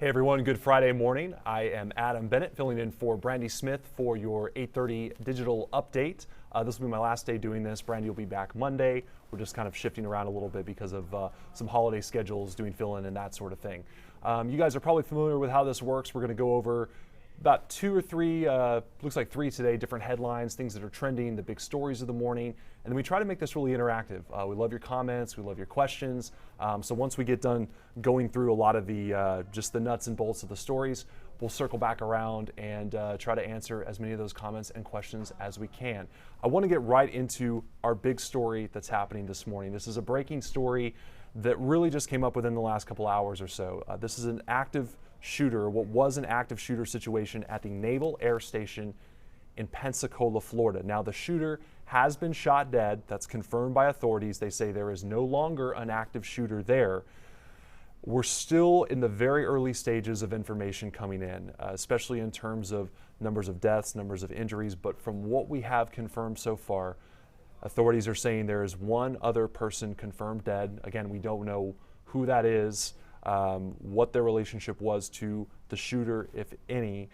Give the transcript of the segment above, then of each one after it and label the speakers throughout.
Speaker 1: Hey everyone, good Friday morning. I am Adam Bennett filling in for Brandy Smith for your 8:30 digital update. This will be my last day doing this. Brandy will be back Monday. We're just kind of shifting around a little bit because of some holiday schedules, doing fill-in and that sort of thing. You guys are probably familiar with how this works. We're going to go over about two or three, looks like three today, different headlines, things that are trending, the big stories of the morning, and then we try to make this really interactive. We love your comments, we love your questions. So once we get done going through a lot of the just the nuts and bolts of the stories, we'll circle back around and try to answer as many of those comments and questions as we can. I want to get right into our big story that's happening this morning. This is a breaking story that really just came up within the last couple hours or so. This is an active shooter, what was an active shooter situation at the Naval Air Station in Pensacola, Florida. Now the shooter has been shot dead. That's confirmed by authorities. They say there is no longer an active shooter there. We're still in the very early stages of information coming in, especially in terms of numbers of deaths, numbers of injuries, but from what we have confirmed so far, authorities are saying there is one other person confirmed dead. Again, we don't know who that is, what their relationship was to the shooter, if any.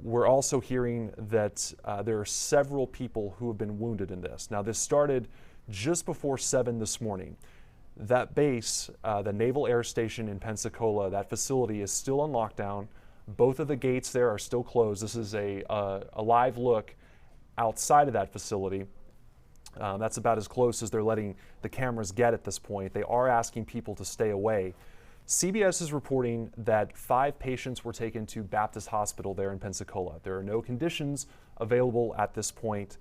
Speaker 1: We're also hearing that there are several people who have been wounded in this. Now, this started just before 7 this morning. That base, the Naval Air Station in Pensacola, that facility is still on lockdown. Both of the gates there are still closed. This is a live look outside of that facility. That's about as close as they're letting the cameras get at this point. They are asking people to stay away. CBS is reporting that 5 patients were taken to Baptist Hospital there in Pensacola. There are no conditions available at this point.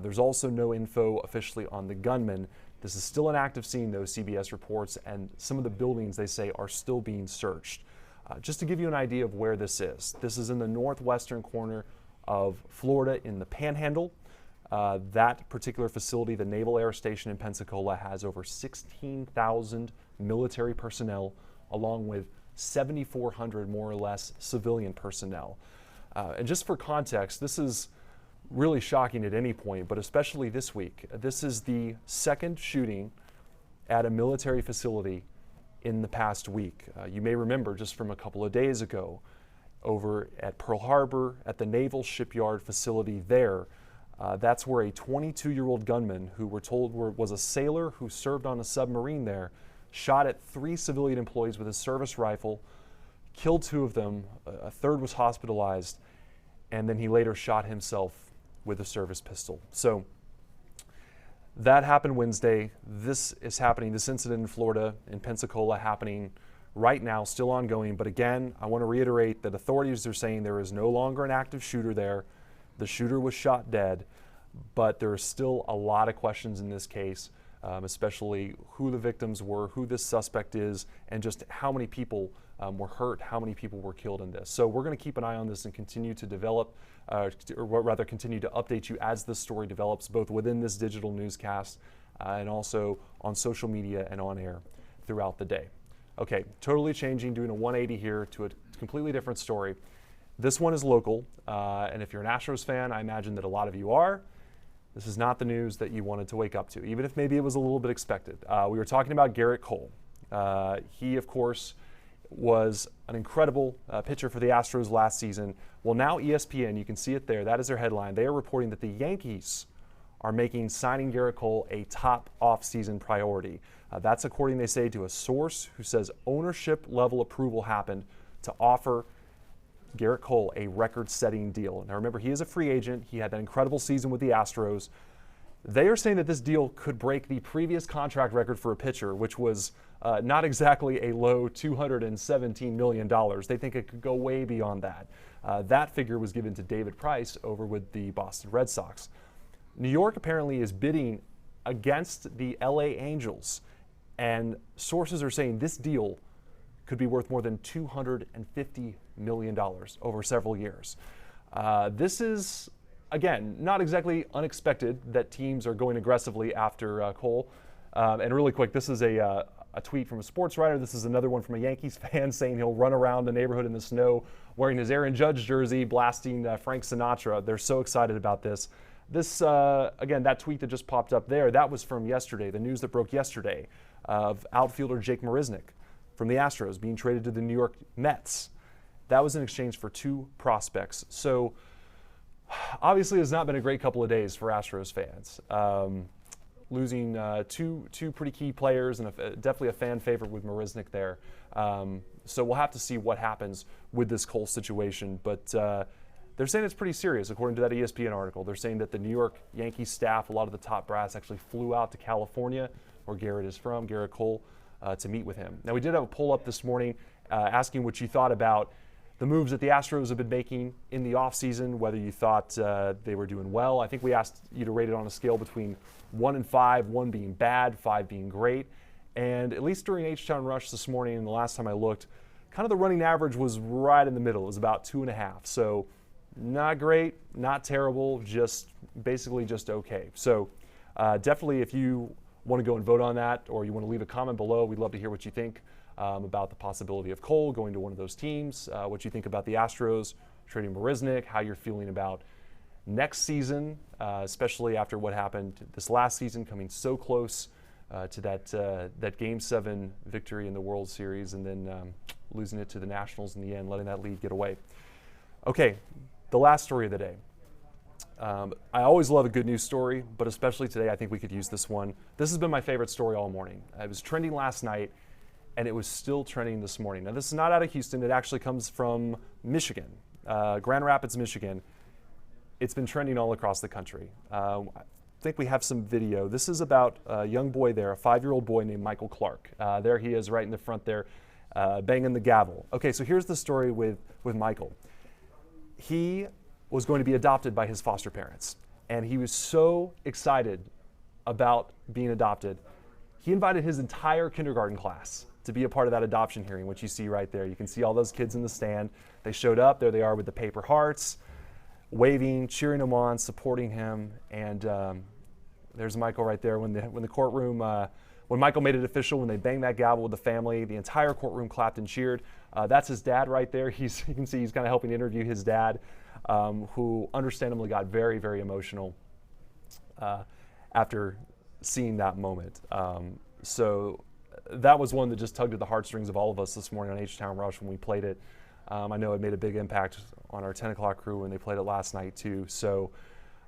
Speaker 1: There's also no info officially on the gunman. This is still an active scene, though, CBS reports, and some of the buildings, they say, are still being searched. Just to give you an idea of where this is in the northwestern corner of Florida in the Panhandle. That particular facility, the Naval Air Station in Pensacola, has over 16,000 military personnel, along with 7,400 more or less civilian personnel. And just for context, this is really shocking at any point, but especially this week. This is the second shooting at a military facility in the past week. You may remember just from a couple of days ago over at Pearl Harbor at the Naval Shipyard facility there. That's where a 22-year-old gunman who we're told was a sailor who served on a submarine there, shot at 3 civilian employees with a service rifle, killed 2 of them, a third was hospitalized, and then he later shot himself with a service pistol. So that happened Wednesday. This is happening, this incident in Florida, in Pensacola, happening right now, still ongoing. But again, I want to reiterate that authorities are saying there is no longer an active shooter there. The shooter was shot dead, but there are still a lot of questions in this case. Especially who the victims were, who this suspect is, and just how many people were hurt, how many people were killed in this. So we're going to keep an eye on this and continue to develop, or rather continue to update you as this story develops, both within this digital newscast and also on social media and on air throughout the day. Okay, totally changing, doing a 180 here to a completely different story. This one is local, and if you're an Astros fan, I imagine that a lot of you are. This is not the news that you wanted to wake up to, even if maybe it was a little bit expected. We were talking about Gerrit Cole. He, of course, was an incredible pitcher for the Astros last season. Well, now ESPN, you can see it there, that is their headline. They are reporting that the Yankees are making signing Gerrit Cole a top off-season priority. That's according, they say, to a source who says ownership level approval happened to offer Gerrit Cole a record-setting deal. Now remember, he is a free agent. He had that incredible season with the Astros. They are saying that this deal could break the previous contract record for a pitcher, which was not exactly a low $217 million. They think it could go way beyond that. That figure was given to David Price over with the Boston Red Sox. New York apparently is bidding against the LA Angels, and sources are saying this deal could be worth more than $250 million over several years. This is, again, not exactly unexpected that teams are going aggressively after Cole. And really quick, this is a tweet from a sports writer. This is another one from a Yankees fan saying he'll run around the neighborhood in the snow wearing his Aaron Judge jersey, blasting Frank Sinatra. They're so excited about this. This, again, that tweet that just popped up there, that was from yesterday, the news that broke yesterday of outfielder Jake Marisnick from the Astros being traded to the New York Mets. That was in exchange for 2 prospects. So obviously it's not been a great couple of days for Astros fans. Losing two pretty key players and definitely a fan favorite with Marisnick there. So we'll have to see what happens with this Cole situation. But they're saying it's pretty serious, according to that ESPN article. They're saying that the New York Yankees staff, a lot of the top brass, actually flew out to California, where Gerrit is from, Gerrit Cole, to meet with him. Now, we did have a poll up this morning asking what you thought about the moves that the Astros have been making in the offseason, whether you thought they were doing well. I think we asked you to rate it on a scale between 1 and 5, 1 being bad, 5 being great. And at least during H-Town Rush this morning, and the last time I looked, kind of the running average was right in the middle. It was about 2.5. So not great, not terrible, just basically just okay. So definitely if you want to go and vote on that, or you want to leave a comment below, we'd love to hear what you think about the possibility of Cole going to one of those teams, what you think about the Astros trading Marisnick, how you're feeling about next season, especially after what happened this last season, coming so close to that Game 7 victory in the World Series, and then losing it to the Nationals in the end, letting that lead get away. Okay, the last story of the day. I always love a good news story, but especially today, I think we could use this one. This has been my favorite story all morning. It was trending last night, and it was still trending this morning. Now, this is not out of Houston. It actually comes from Michigan, Grand Rapids, Michigan. It's been trending all across the country. I think we have some video. This is about a young boy there, a 5-year-old boy named Michael Clarke. There he is right in the front there, banging the gavel. Okay, so here's the story with Michael. He was going to be adopted by his foster parents, and he was so excited about being adopted. He invited his entire kindergarten class to be a part of that adoption hearing, which you see right there. You can see all those kids in the stand. They showed up. There they are with the paper hearts, waving, cheering him on, supporting him. And there's Michael right there when the courtroom, when Michael made it official, when they banged that gavel with the family, the entire courtroom clapped and cheered. That's his dad right there. You can see he's kind of helping interview his dad, who understandably got very, very emotional after seeing that moment. So that was one that just tugged at the heartstrings of all of us this morning on H-Town Rush when we played it. I know it made a big impact on our 10 o'clock crew when they played it last night too. So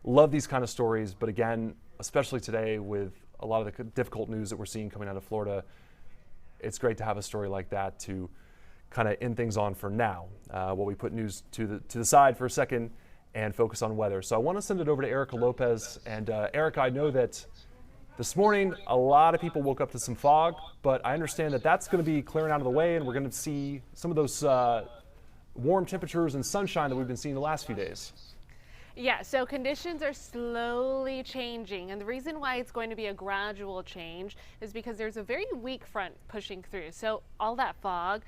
Speaker 1: love these kind of stories, but again, especially today with a lot of the difficult news that we're seeing coming out of Florida, it's great to have a story like that to kind of end things on for now, while we put news to the side for a second and focus on weather. So I want to send it over to Erica Lopez. And Erica, I know that this morning a lot of people woke up to some fog, but I understand that that's going to be clearing out of the way, and we're going to see some of those warm temperatures and sunshine that we've been seeing the last few days.
Speaker 2: Yeah, so conditions are slowly changing, and the reason why it's going to be a gradual change is because there's a very weak front pushing through. So all that fog,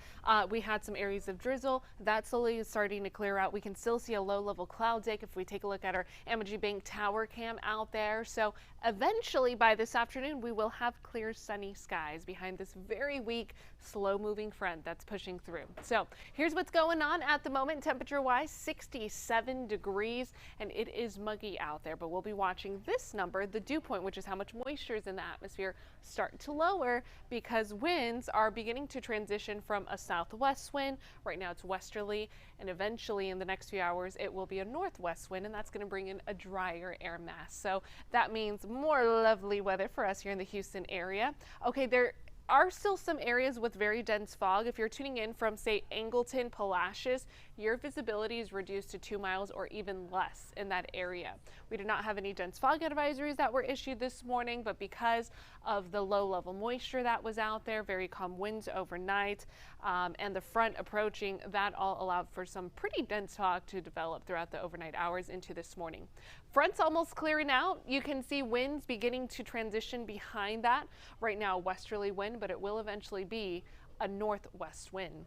Speaker 2: we had some areas of drizzle, that slowly is starting to clear out. We can still see a low-level cloud deck if we take a look at our Amagi Bank Tower cam out there. So eventually by this afternoon, we will have clear sunny skies behind this very weak, slow-moving front that's pushing through. So here's what's going on at the moment, temperature-wise, 67 degrees. And it is muggy out there, but we'll be watching this number, the dew point, which is how much moisture is in the atmosphere, start to lower because winds are beginning to transition from a southwest wind. Right now it's westerly, and eventually in the next few hours it will be a northwest wind, and that's going to bring in a drier air mass. So that means more lovely weather for us here in the Houston area. Okay, there are still some areas with very dense fog. If you're tuning in from, say, Angleton, Palacios, your visibility is reduced to 2 miles or even less in that area. We did not have any dense fog advisories that were issued this morning, but because of the low-level moisture that was out there, very calm winds overnight, and the front approaching, that all allowed for some pretty dense fog to develop throughout the overnight hours into this morning. Front's almost clearing out. You can see winds beginning to transition behind that. Right now, a westerly wind, but it will eventually be a northwest wind.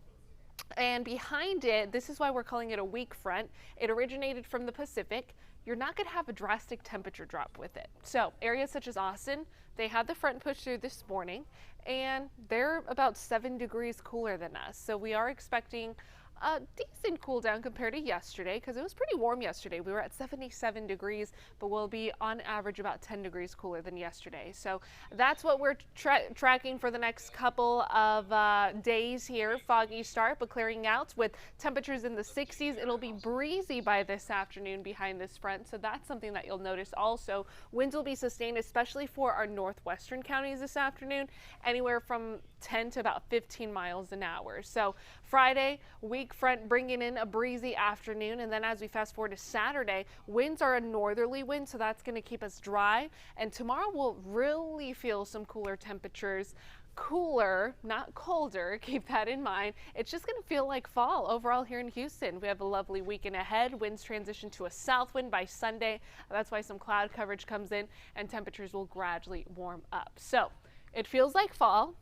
Speaker 2: And behind it, this is why we're calling it a weak front. It originated from the Pacific. You're not going to have a drastic temperature drop with it. So areas such as Austin, they had the front push through this morning, and they're about 7 degrees cooler than us. So we are expecting a decent cool down compared to yesterday because it was pretty warm yesterday. We were at 77 degrees, but we'll be on average about 10 degrees cooler than yesterday. So that's what we're tracking for the next couple of days here. Foggy start, but clearing out with temperatures in the 60s. It'll be breezy by this afternoon behind this front, so that's something that you'll notice also. Winds will be sustained, especially for our northwestern counties this afternoon, anywhere from 10 to about 15 miles an hour. So Friday, weak front bringing in a breezy afternoon, and then as we fast forward to Saturday, winds are a northerly wind, so that's going to keep us dry, and tomorrow we'll really feel some cooler temperatures. Cooler, not colder, keep that in mind. It's just going to feel like fall overall here in Houston. We have a lovely weekend ahead. Winds transition to a south wind by Sunday. That's why some cloud coverage comes in and temperatures will gradually warm up. So it feels like fall,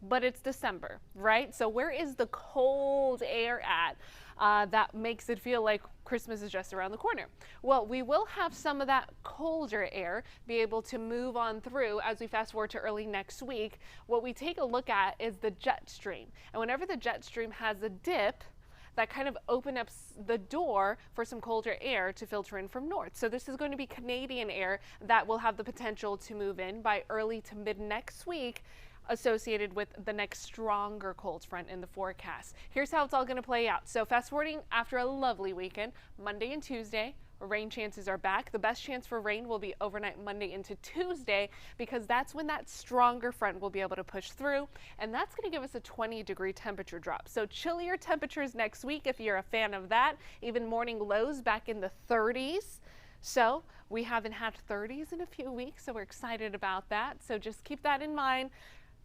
Speaker 2: but it's December, right? So where is the cold air at that makes it feel like Christmas is just around the corner? Well, we will have some of that colder air be able to move on through as we fast forward to early next week. What we take a look at is the jet stream. And whenever the jet stream has a dip, that kind of opens up the door for some colder air to filter in from north. So this is going to be Canadian air that will have the potential to move in by early to mid next week, associated with the next stronger cold front in the forecast. Here's how it's all going to play out. So fast forwarding after a lovely weekend, Monday and Tuesday, rain chances are back. The best chance for rain will be overnight Monday into Tuesday because that's when that stronger front will be able to push through, and that's going to give us a 20-degree temperature drop. So chillier temperatures next week if you're a fan of that. Even morning lows back in the 30s. So we haven't had 30s in a few weeks, so we're excited about that. So just keep that in mind.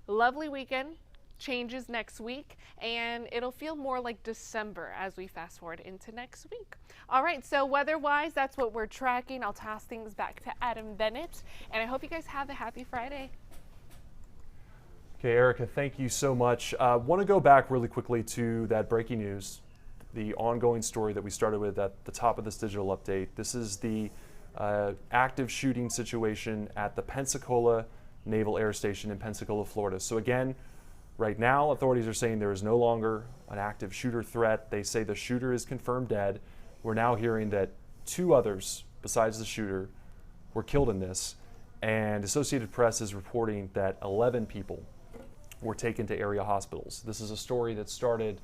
Speaker 2: Lovely weekend, changes next week, and it'll feel more like December as we fast forward into next week. All right, so weather-wise, that's what we're tracking. I'll toss things back to Adam Bennett, and I hope you guys have a happy Friday.
Speaker 1: Okay, Erica, thank you so much. I want to go back really quickly to that breaking news, the ongoing story that we started with at the top of this digital update. This is the active shooting situation at the Pensacola Naval Air Station in Pensacola, Florida. So again, right now, authorities are saying there is no longer an active shooter threat. They say the shooter is confirmed dead. We're now hearing that 2 others besides the shooter were killed in this, and Associated Press is reporting that 11 people were taken to area hospitals. This is a story that started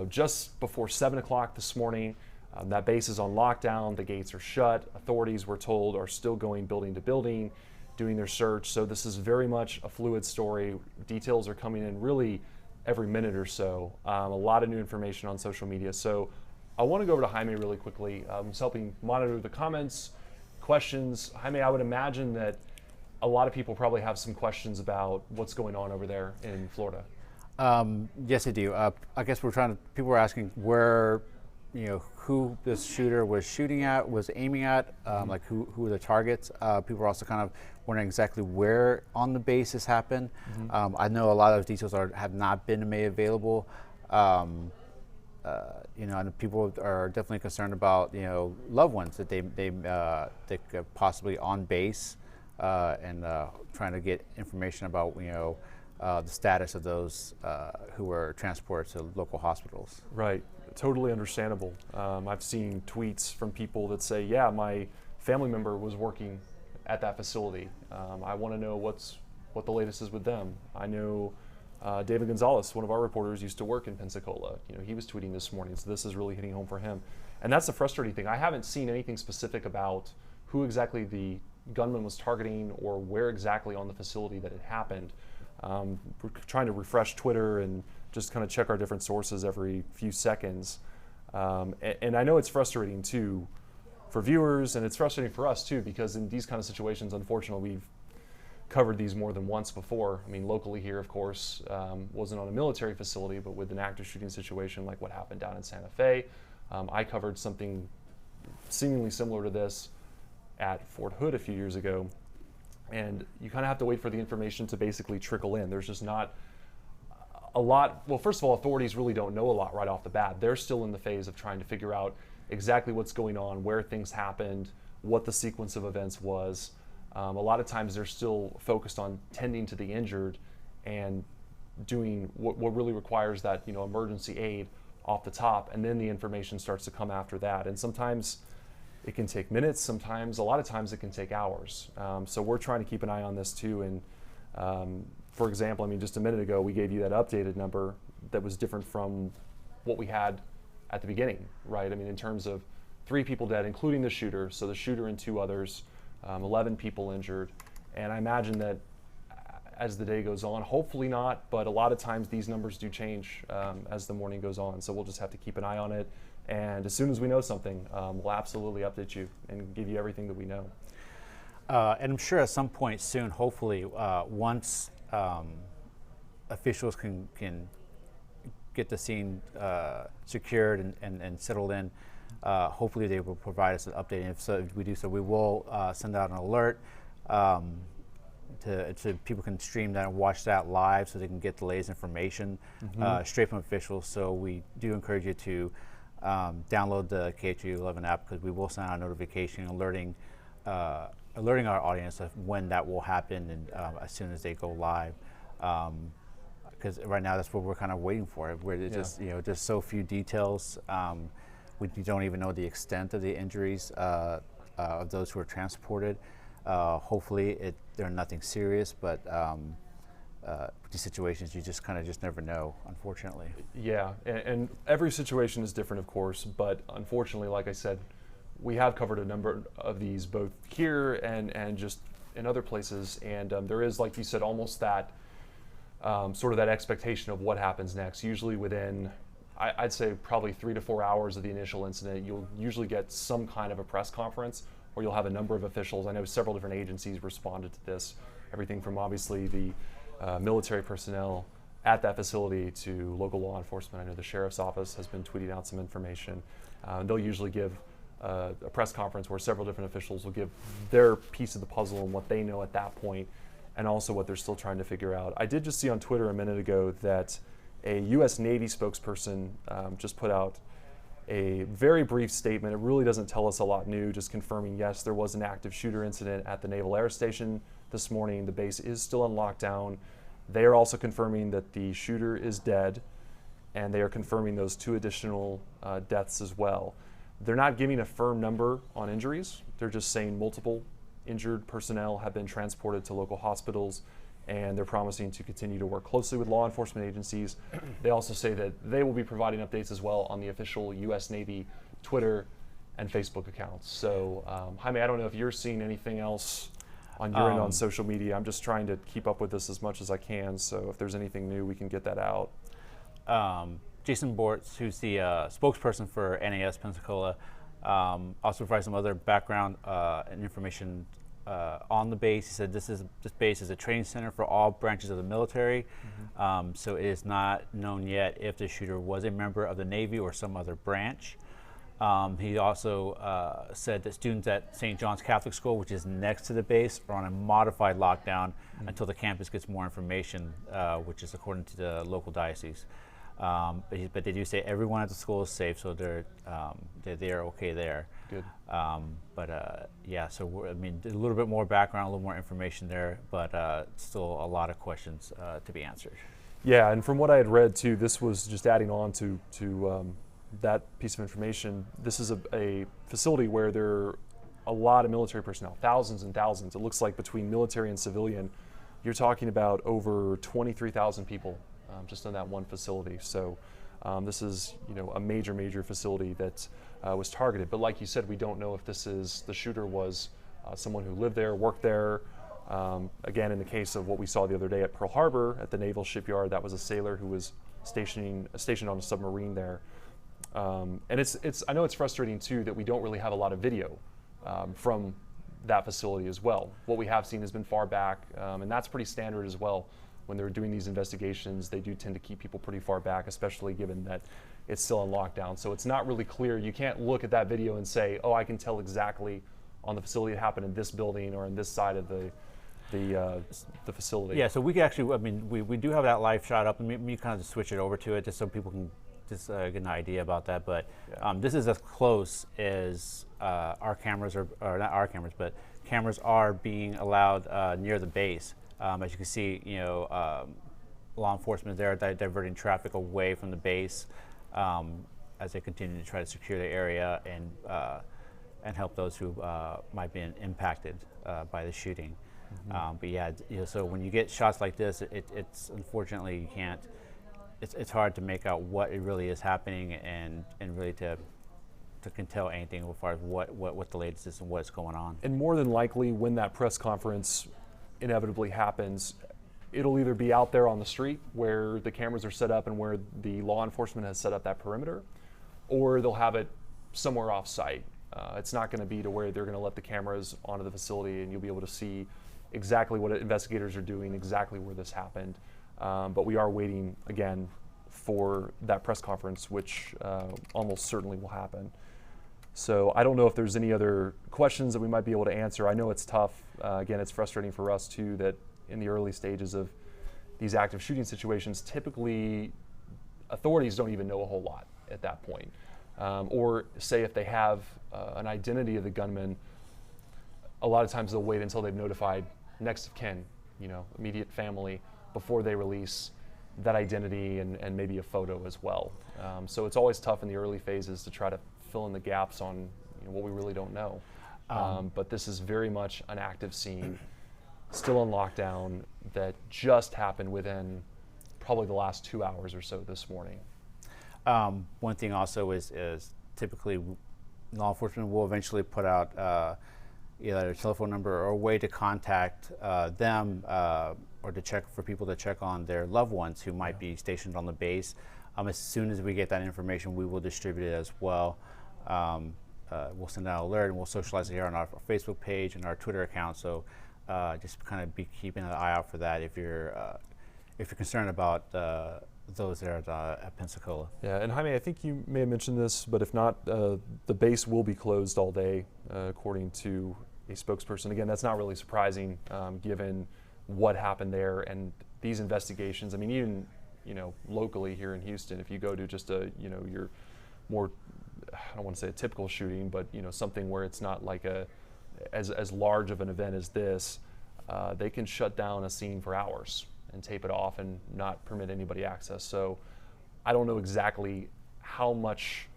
Speaker 1: just before 7 o'clock this morning. That base is on lockdown. The gates are shut. Authorities, we're told, are still going building to building, doing their search. So this is very much a fluid story. Details are coming in really every minute or so. A lot of new information on social media. So I want to go over to Jaime really quickly. He's helping monitor the comments, questions. Jaime, I would imagine that a lot of people probably have some questions about what's going on over there in Florida.
Speaker 3: Yes, I do. I guess people were asking where, who this shooter was shooting at, was aiming at, like who were the targets. People were also kind of wondering exactly where on the base this happened. I know a lot of details have not been made available. And people are definitely concerned about loved ones that they could possibly on base, and trying to get information about the status of those who were transported to local hospitals.
Speaker 1: Right, totally understandable. I've seen tweets from people that say, yeah, my family member was working at that facility. I want to know what the latest is with them. I know David Gonzalez, one of our reporters, used to work in Pensacola. He was tweeting this morning, so this is really hitting home for him. And that's the frustrating thing. I haven't seen anything specific about who exactly the gunman was targeting or where exactly on the facility that it happened. We're trying to refresh Twitter and just kind of check our different sources every few seconds. And I know it's frustrating too for viewers, and it's frustrating for us too, because in these kind of situations, unfortunately, we've covered these more than once before. I mean, locally here, of course, wasn't on a military facility, but with an active shooting situation like what happened down in Santa Fe. I covered something seemingly similar to this at Fort Hood a few years ago. And you kind of have to wait for the information to basically trickle in. There's just not a lot. Well, first of all, authorities really don't know a lot right off the bat. They're still in the phase of trying to figure out exactly what's going on, where things happened, what the sequence of events was. A lot of times they're still focused on tending to the injured and doing what really requires that emergency aid off the top, and then the information starts to come after that. And sometimes it can take minutes, a lot of times it can take hours. So we're trying to keep an eye on this too. And for example, I mean, just a minute ago, we gave you that updated number that was different from what we had at the beginning, right? I mean, in terms of 3 people dead, including the shooter. So the shooter and 2 others, 11 people injured. And I imagine that as the day goes on, hopefully not, but a lot of times these numbers do change as the morning goes on. So we'll just have to keep an eye on it. And as soon as we know something, we'll absolutely update you and give you everything that we know.
Speaker 3: And I'm sure at some point soon, hopefully, once officials can get the scene secured and settled in, hopefully they will provide us an update. And if we do so, we will send out an alert so people can stream that and watch that live, so they can get the latest information straight from officials. So we do encourage you to download the KHOU 11 app, because we will send out a notification alerting our audience of when that will happen, and as soon as they go live. Because right now that's what we're kind of waiting for. Where it's just, just so few details. We don't even know the extent of the injuries of those who are transported. Hopefully they're nothing serious, but these situations you just never know, unfortunately.
Speaker 1: Yeah, and every situation is different, of course, but unfortunately, like I said, we have covered a number of these both here and just in other places, and there is, like you said, almost that sort of that expectation of what happens next. Usually within, I'd say probably 3 to 4 hours of the initial incident, you'll usually get some kind of a press conference, or you'll have a number of officials. I know several different agencies responded to this, everything from obviously the military personnel at that facility to local law enforcement. I know the sheriff's office has been tweeting out some information. They'll usually give a press conference where several different officials will give their piece of the puzzle and what they know at that point, and also what they're still trying to figure out. I did just see on Twitter a minute ago that a U.S. Navy spokesperson just put out a very brief statement. It really doesn't tell us a lot new, just confirming, yes, there was an active shooter incident at the Naval Air Station this morning. The base is still on lockdown. They are also confirming that the shooter is dead, and they are confirming those 2 additional deaths as well. They're not giving a firm number on injuries. They're just saying multiple injured personnel have been transported to local hospitals, and they're promising to continue to work closely with law enforcement agencies. They also say that they will be providing updates as well on the official U.S. Navy Twitter and Facebook accounts. So, Jaime, I don't know if you're seeing anything else on your end on social media. I'm just trying to keep up with this as much as I can, so if there's anything new, we can get that out.
Speaker 3: Jason Bortz, who's the spokesperson for NAS Pensacola, also provides some other background and information on the base. He said this base is a training center for all branches of the military, so it is not known yet if the shooter was a member of the Navy or some other branch. He also said that students at St. John's Catholic School, which is next to the base, are on a modified lockdown until the campus gets more information, which is according to the local diocese. But they do say everyone at the school is safe, so they're okay there.
Speaker 1: Good.
Speaker 3: Yeah, so I mean, a little bit more background, a little more information there, but still a lot of questions to be answered.
Speaker 1: Yeah, and from what I had read too, this was just adding on to that piece of information. This is a facility where there are a lot of military personnel, thousands and thousands. It looks like between military and civilian, you're talking about over 23,000 people just in that one facility. So this is, a major facility that was targeted. But like you said, we don't know if the shooter was someone who lived there, worked there. Again, in the case of what we saw the other day at Pearl Harbor at the Naval Shipyard, that was a sailor who was stationed on a submarine there. And I know it's frustrating too that we don't really have a lot of video from that facility as well. What we have seen has been far back, and that's pretty standard as well. When they're doing these investigations, they do tend to keep people pretty far back, especially given that it's still in lockdown. So it's not really clear. You can't look at that video and say, oh, I can tell exactly on the facility it happened in this building or in this side of the facility.
Speaker 3: Yeah, so we can actually, I mean, we do have that live shot up, and we kind of just switch it over to it just so people can just get an idea about that. But this is as close as our cameras or not our cameras, but cameras are being allowed near the base. As you can see, law enforcement there diverting traffic away from the base. as they continue to try to secure the area and help those who might be impacted by the shooting. But yeah, so when you get shots like this, it's unfortunately you can't. It's hard to make out what it really is happening and really to can tell anything as far as what the latest is and what's going on.
Speaker 1: And more than likely, when that press conference inevitably happens, it'll either be out there on the street where the cameras are set up and where the law enforcement has set up that perimeter, or they'll have it somewhere off site. It's not going to be to where they're going to let the cameras onto the facility and you'll be able to see exactly what investigators are doing, exactly where this happened. But we are waiting again for that press conference, which almost certainly will happen. So I don't know if there's any other questions that we might be able to answer. I know it's tough. Again, it's frustrating for us too that in the early stages of these active shooting situations, typically authorities don't even know a whole lot at that point. Or say if they have an identity of the gunman, a lot of times they'll wait until they've notified next of kin, immediate family, before they release that identity and maybe a photo as well. So it's always tough in the early phases to try to fill in the gaps on what we really don't know. But this is very much an active scene, still on lockdown, that just happened within probably the last 2 hours or so this morning.
Speaker 3: One thing also is typically law enforcement will eventually put out either a telephone number or a way to contact them or to check for people to check on their loved ones who might be stationed on the base. As soon as we get that information, we will distribute it as well. We'll send out an alert and we'll socialize it here on our Facebook page and our Twitter account. So just kind of be keeping an eye out for that if you're concerned about those there at Pensacola.
Speaker 1: Yeah, and Jaime, I think you may have mentioned this, but if not, the base will be closed all day, according to a spokesperson. Again, that's not really surprising, given what happened there and these investigations. I mean, even locally here in Houston, if you go to just your more, I don't want to say a typical shooting, but something where it's not like as large of an event as this, they can shut down a scene for hours and tape it off and not permit anybody access. So I don't know exactly how much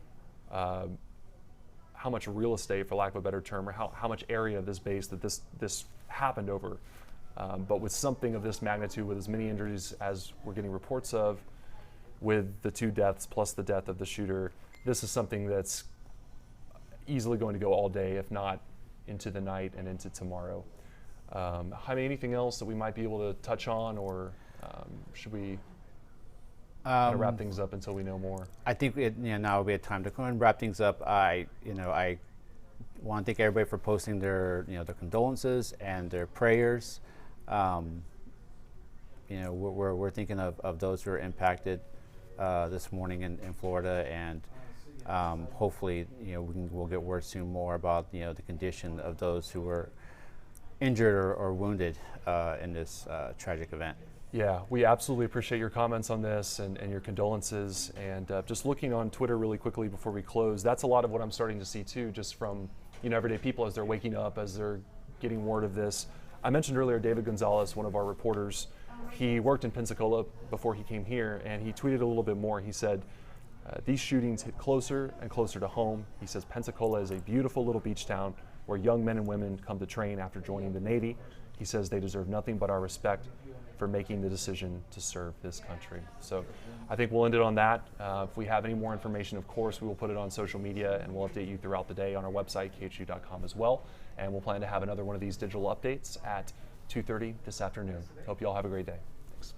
Speaker 1: real estate, for lack of a better term, or how much area of this base that this happened over. But with something of this magnitude, with as many injuries as we're getting reports of, with the 2 deaths plus the death of the shooter, this is something that's easily going to go all day, if not into the night and into tomorrow. Jaime, anything else that we might be able to touch on, or should we kind of wrap things up until we know more?
Speaker 3: I think now would be a time to go and wrap things up. I want to thank everybody for posting their their condolences and their prayers. We're thinking of those who are impacted this morning in Florida, and hopefully we'll get word soon more about the condition of those who were injured or wounded in this tragic event.
Speaker 1: Yeah, we absolutely appreciate your comments on this and your condolences. And just looking on Twitter really quickly before we close, that's a lot of what I'm starting to see too, just from everyday people as they're waking up, as they're getting word of this. I mentioned earlier David Gonzalez, one of our reporters. He worked in Pensacola before he came here, and he tweeted a little bit more. He said, these shootings hit closer and closer to home. He says Pensacola is a beautiful little beach town where young men and women come to train after joining the Navy. He says they deserve nothing but our respect for making the decision to serve this country. So I think we'll end it on that. If we have any more information, of course, we will put it on social media, and we'll update you throughout the day on our website, KHOU.com as well. And we'll plan to have another one of these digital updates at 2:30 this afternoon. Hope you all have a great day. Thanks.